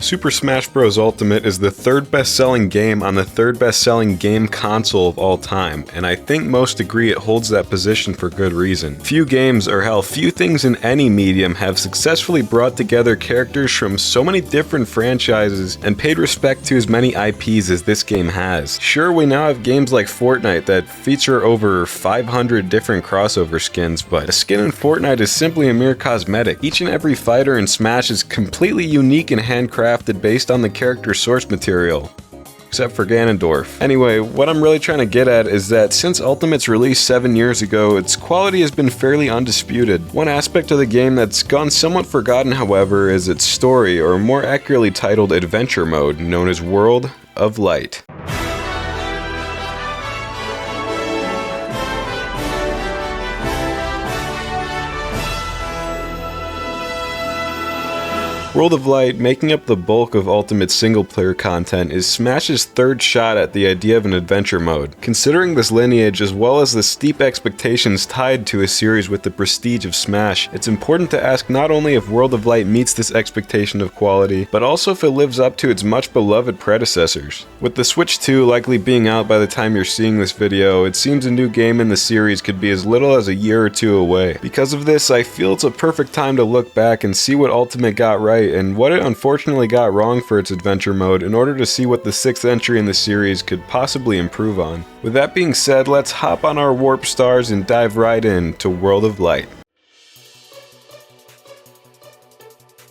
Super Smash Bros. Ultimate is the third best-selling game on the third best-selling game console of all time, and I think most agree it holds that position for good reason. Few games, or hell, few things in any medium have successfully brought together characters from so many different franchises and paid respect to as many IPs as this game has. Sure, we now have games like Fortnite that feature over 500 different crossover skins, but a skin in Fortnite is simply a mere cosmetic. Each and every fighter in Smash is completely unique and handcrafted based on the character's source material. Except for Ganondorf. Anyway, what I'm really trying to get at is that since Ultimate's release 7 years ago, its quality has been fairly undisputed. One aspect of the game that's gone somewhat forgotten, however, is its story, or more accurately titled Adventure Mode, known as World of Light. World of Light, making up the bulk of Ultimate's single-player content, is Smash's third shot at the idea of an adventure mode. Considering this lineage, as well as the steep expectations tied to a series with the prestige of Smash, it's important to ask not only if World of Light meets this expectation of quality, but also if it lives up to its much-beloved predecessors. With the Switch 2 likely being out by the time you're seeing this video, it seems a new game in the series could be as little as a year or two away. Because of this, I feel it's a perfect time to look back and see what Ultimate got right and what it unfortunately got wrong for its adventure mode in order to see what the 6th entry in the series could possibly improve on. With that being said, let's hop on our warp stars and dive right into World of Light.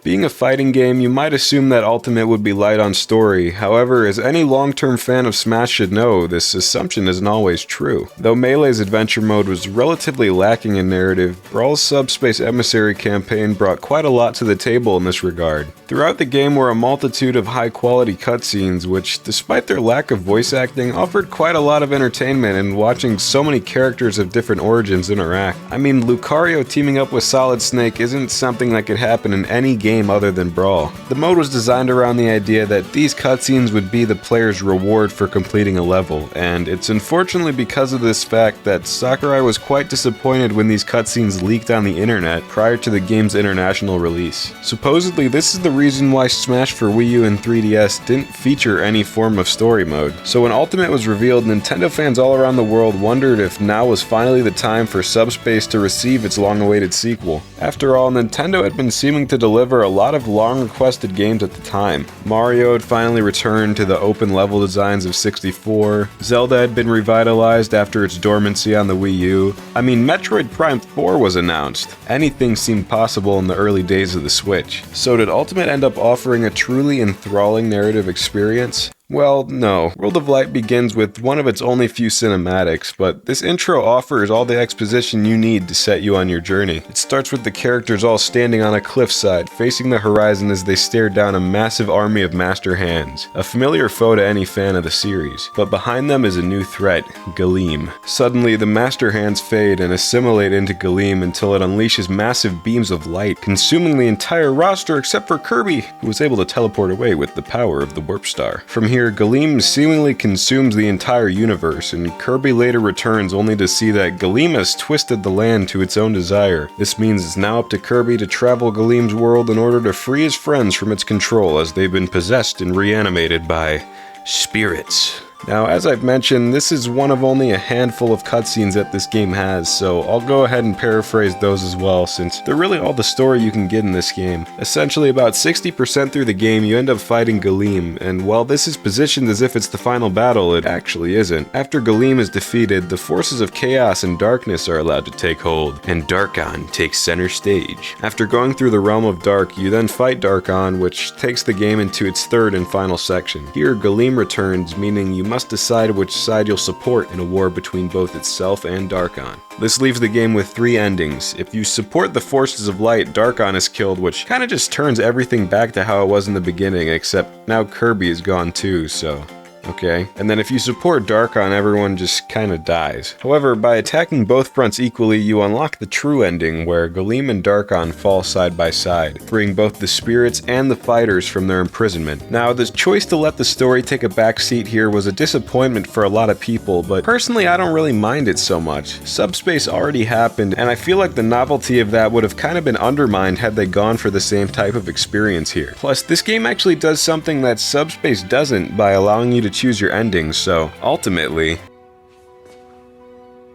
Being a fighting game, you might assume that Ultimate would be light on story. However, as any long-term fan of Smash should know, this assumption isn't always true. Though Melee's adventure mode was relatively lacking in narrative, Brawl's Subspace Emissary campaign brought quite a lot to the table in this regard. Throughout the game were a multitude of high-quality cutscenes, which, despite their lack of voice acting, offered quite a lot of entertainment in watching so many characters of different origins interact. I mean, Lucario teaming up with Solid Snake isn't something that could happen in any game other than Brawl. The mode was designed around the idea that these cutscenes would be the player's reward for completing a level, and it's unfortunately because of this fact that Sakurai was quite disappointed when these cutscenes leaked on the internet prior to the game's international release. Supposedly, this is the reason why Smash for Wii U and 3DS didn't feature any form of story mode. So when Ultimate was revealed, Nintendo fans all around the world wondered if now was finally the time for Subspace to receive its long-awaited sequel. After all, Nintendo had been seeming to deliver a lot of long-requested games at the time. Mario had finally returned to the open level designs of 64, Zelda had been revitalized after its dormancy on the Wii U, I mean Metroid Prime 4 was announced. Anything seemed possible in the early days of the Switch. So did Ultimate end up offering a truly enthralling narrative experience? Well, no. World of Light begins with one of its only few cinematics, but this intro offers all the exposition you need to set you on your journey. It starts with the characters all standing on a cliffside, facing the horizon as they stare down a massive army of Master Hands, a familiar foe to any fan of the series. But behind them is a new threat, Galeem. Suddenly, the Master Hands fade and assimilate into Galeem until it unleashes massive beams of light, consuming the entire roster except for Kirby, who was able to teleport away with the power of the Warp Star. From here, Galeem seemingly consumes the entire universe, and Kirby later returns only to see that Galeem has twisted the land to its own desire. This means it's now up to Kirby to travel Galeem's world in order to free his friends from its control as they've been possessed and reanimated by spirits. Now, as I've mentioned, this is one of only a handful of cutscenes that this game has, so I'll go ahead and paraphrase those as well, since they're really all the story you can get in this game. Essentially, about 60% through the game, you end up fighting Galeem, and while this is positioned as if it's the final battle, it actually isn't. After Galeem is defeated, the forces of chaos and darkness are allowed to take hold, and Darkon takes center stage. After going through the realm of Dark, you then fight Darkon, which takes the game into its third and final section. Here, Galeem returns, meaning you must decide which side you'll support in a war between both itself and Darkon. This leaves the game with 3 endings. If you support the forces of light, Darkon is killed, which kinda just turns everything back to how it was in the beginning, except now Kirby is gone too, so okay? And then if you support Darkon, everyone just kinda dies. However, by attacking both fronts equally, you unlock the true ending, where Galeem and Darkon fall side by side, freeing both the spirits and the fighters from their imprisonment. Now, the choice to let the story take a backseat here was a disappointment for a lot of people, but personally I don't really mind it so much. Subspace already happened, and I feel like the novelty of that would have kind of been undermined had they gone for the same type of experience here. Plus, this game actually does something that Subspace doesn't by allowing you to choose your endings, so ultimately...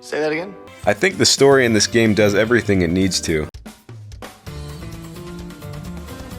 Say that again? I think the story in this game does everything it needs to.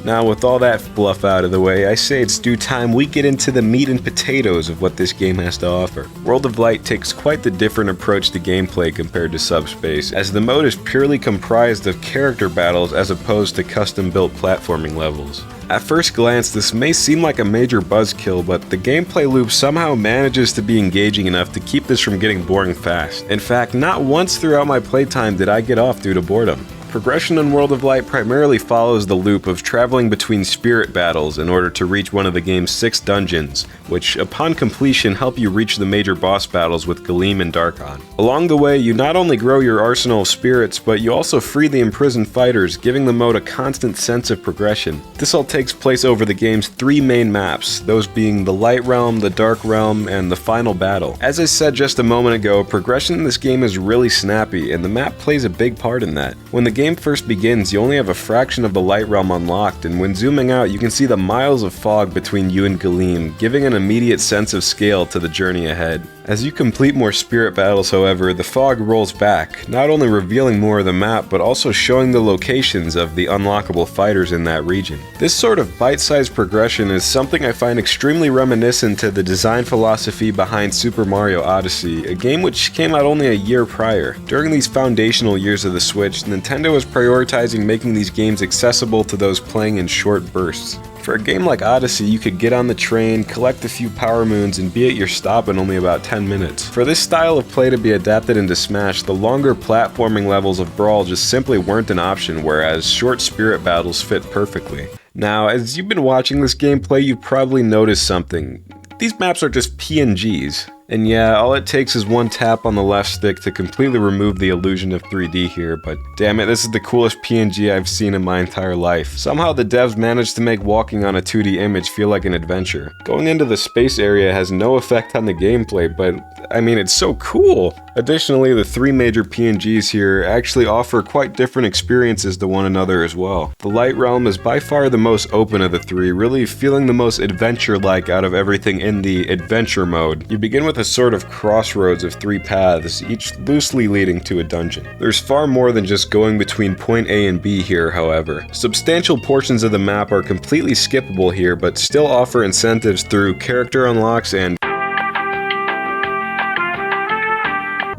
Now, with all that fluff out of the way, I say it's due time we get into the meat and potatoes of what this game has to offer. World of Light takes quite the different approach to gameplay compared to Subspace, as the mode is purely comprised of character battles as opposed to custom-built platforming levels. At first glance, this may seem like a major buzzkill, but the gameplay loop somehow manages to be engaging enough to keep this from getting boring fast. In fact, not once throughout my playtime did I get off due to boredom. Progression in World of Light primarily follows the loop of traveling between spirit battles in order to reach one of the game's 6 dungeons, which upon completion help you reach the major boss battles with Galeem and Darkon. Along the way, you not only grow your arsenal of spirits, but you also free the imprisoned fighters, giving the mode a constant sense of progression. This all takes place over the game's 3 main maps, those being the Light Realm, the Dark Realm, and the final battle. As I said just a moment ago, progression in this game is really snappy, and the map plays a big part in that. When the game first begins, you only have a fraction of the Light Realm unlocked, and when zooming out, you can see the miles of fog between you and Galeem, giving an immediate sense of scale to the journey ahead. As you complete more spirit battles, however, the fog rolls back, not only revealing more of the map, but also showing the locations of the unlockable fighters in that region. This sort of bite-sized progression is something I find extremely reminiscent to the design philosophy behind Super Mario Odyssey, a game which came out only a year prior. During these foundational years of the Switch, Nintendo was prioritizing making these games accessible to those playing in short bursts. For a game like Odyssey, you could get on the train, collect a few power moons, and be at your stop in only about 10 minutes. For this style of play to be adapted into Smash, the longer platforming levels of Brawl just simply weren't an option, whereas short spirit battles fit perfectly. Now, as you've been watching this gameplay, you've probably noticed something. These maps are just PNGs. And yeah, all it takes is one tap on the left stick to completely remove the illusion of 3D here, but damn it, this is the coolest PNG I've seen in my entire life. Somehow the devs managed to make walking on a 2D image feel like an adventure. Going into the space area has no effect on the gameplay, but I mean, it's so cool! Additionally, the 3 major PNGs here actually offer quite different experiences to one another as well. The Light Realm is by far the most open of the 3, really feeling the most adventure-like out of everything in the adventure mode. You begin with a sort of crossroads of 3 paths, each loosely leading to a dungeon. There's far more than just going between point A and B here, however. Substantial portions of the map are completely skippable here, but still offer incentives through character unlocks and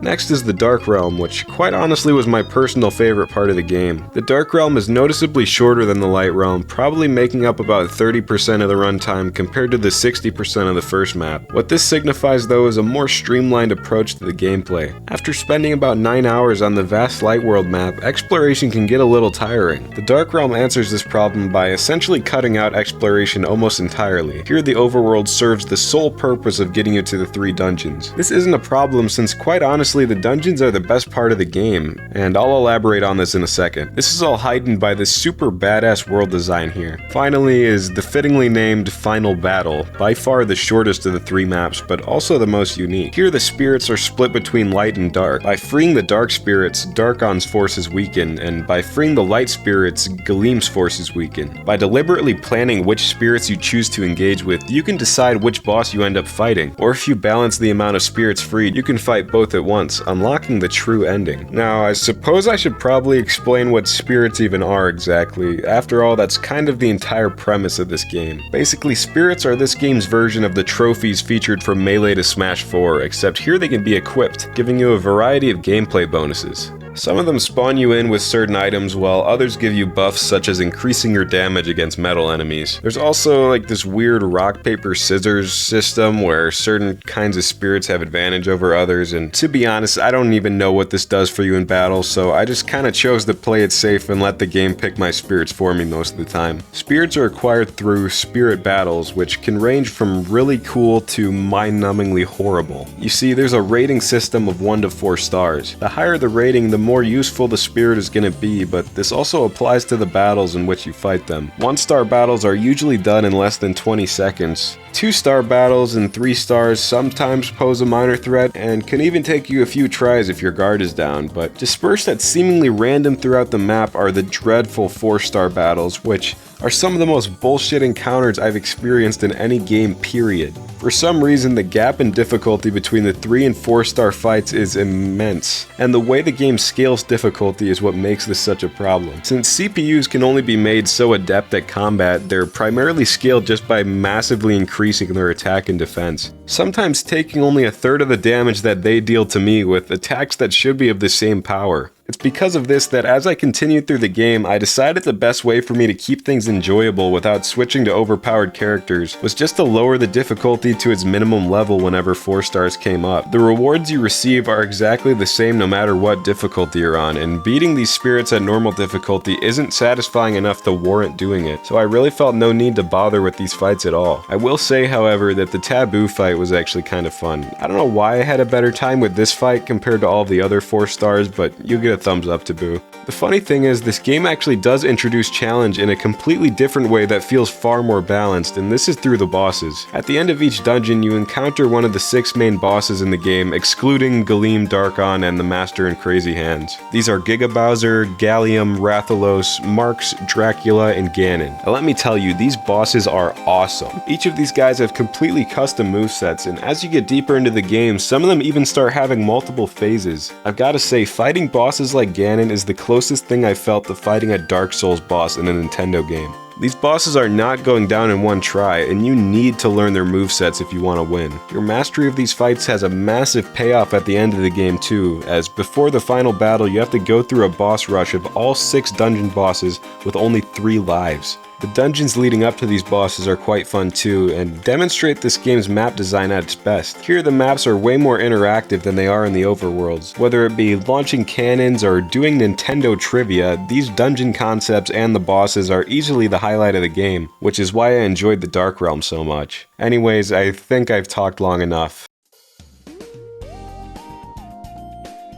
Next is the Dark Realm, which quite honestly was my personal favorite part of the game. The Dark Realm is noticeably shorter than the Light Realm, probably making up about 30% of the runtime compared to the 60% of the first map. What this signifies though is a more streamlined approach to the gameplay. After spending about 9 hours on the vast Light World map, exploration can get a little tiring. The Dark Realm answers this problem by essentially cutting out exploration almost entirely. Here the overworld serves the sole purpose of getting you to the 3 dungeons. This isn't a problem since quite honestly the dungeons are the best part of the game, and I'll elaborate on this in a second. This is all heightened by this super badass world design here. Finally is the fittingly named Final Battle, by far the shortest of the 3 maps, but also the most unique. Here the spirits are split between light and dark. By freeing the dark spirits, Darkon's forces weaken, and by freeing the light spirits, Galeem's forces weaken. By deliberately planning which spirits you choose to engage with, you can decide which boss you end up fighting, or if you balance the amount of spirits freed, you can fight both at once, unlocking the true ending. Now, I suppose I should probably explain what spirits even are exactly. After all, that's kind of the entire premise of this game. Basically, spirits are this game's version of the trophies featured from Melee to Smash 4, except here they can be equipped, giving you a variety of gameplay bonuses. Some of them spawn you in with certain items, while others give you buffs such as increasing your damage against metal enemies. There's also like this weird rock, paper, scissors system where certain kinds of spirits have advantage over others, and to be honest, I don't even know what this does for you in battle, so I just kinda chose to play it safe and let the game pick my spirits for me most of the time. Spirits are acquired through spirit battles, which can range from really cool to mind-numbingly horrible. You see, there's a rating system of 1 to 4 stars. The higher the rating, the more useful the spirit is going to be, but this also applies to the battles in which you fight them. 1-star battles are usually done in less than 20 seconds. 2-star battles and 3 stars sometimes pose a minor threat and can even take you a few tries if your guard is down, but dispersed at seemingly random throughout the map are the dreadful 4-star battles, which are some of the most bullshit encounters I've experienced in any game, period. For some reason, the gap in difficulty between the 3 and 4-star fights is immense, and the way the game scales difficulty is what makes this such a problem. Since CPUs can only be made so adept at combat, they're primarily scaled just by massively increasing their attack and defense, sometimes taking only a third of the damage that they deal to me with attacks that should be of the same power. It's because of this that as I continued through the game, I decided the best way for me to keep things enjoyable without switching to overpowered characters was just to lower the difficulty to its minimum level whenever 4 stars came up. The rewards you receive are exactly the same no matter what difficulty you're on, and beating these spirits at normal difficulty isn't satisfying enough to warrant doing it, so I really felt no need to bother with these fights at all. I will say, however, that the taboo fight was actually kind of fun. I don't know why I had a better time with this fight compared to all the other 4 stars, but you get a thumbs up to Boo. The funny thing is, this game actually does introduce challenge in a completely different way that feels far more balanced, and this is through the bosses. At the end of each dungeon, you encounter one of the 6 main bosses in the game, excluding Galeem, Darkon, and the Master and Crazy Hands. These are Giga Bowser, Gallium, Rathalos, Marx, Dracula, and Ganon. Now let me tell you, these bosses are awesome. Each of these guys have completely custom movesets, and as you get deeper into the game, some of them even start having multiple phases. I've gotta say, fighting bosses like Ganon is the closest thing I felt to fighting a Dark Souls boss in a Nintendo game. These bosses are not going down in one try, and you need to learn their movesets if you want to win. Your mastery of these fights has a massive payoff at the end of the game too, as before the final battle you have to go through a boss rush of all 6 dungeon bosses with only 3 lives. The dungeons leading up to these bosses are quite fun too, and demonstrate this game's map design at its best. Here the maps are way more interactive than they are in the overworlds. Whether it be launching cannons or doing Nintendo trivia, these dungeon concepts and the bosses are easily the highlight of the game, which is why I enjoyed the Dark Realm so much. Anyways, I think I've talked long enough.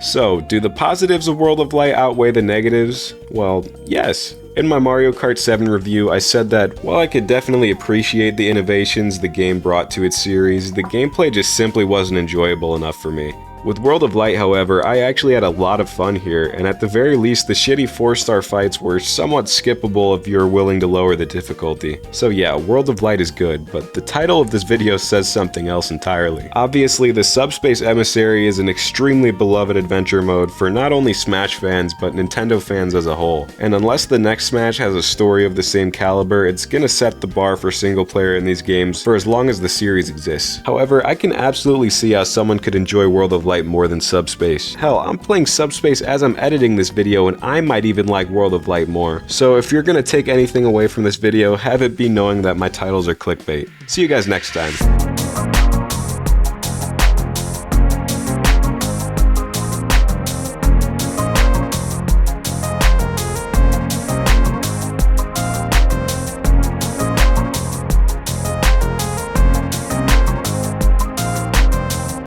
So, do the positives of World of Light outweigh the negatives? Well, yes. In my Mario Kart 7 review, I said that while I could definitely appreciate the innovations the game brought to its series, the gameplay just simply wasn't enjoyable enough for me. With World of Light, however, I actually had a lot of fun here, and at the very least, the shitty 4-star fights were somewhat skippable if you're willing to lower the difficulty. So yeah, World of Light is good, but the title of this video says something else entirely. Obviously, the Subspace Emissary is an extremely beloved adventure mode for not only Smash fans, but Nintendo fans as a whole. And unless the next Smash has a story of the same caliber, it's gonna set the bar for single player in these games for as long as the series exists. However, I can absolutely see how someone could enjoy World of Light more than Subspace. Hell, I'm playing Subspace as I'm editing this video, and I might even like World of Light more. So if you're gonna take anything away from this video, have it be knowing that my titles are clickbait. See you guys next time.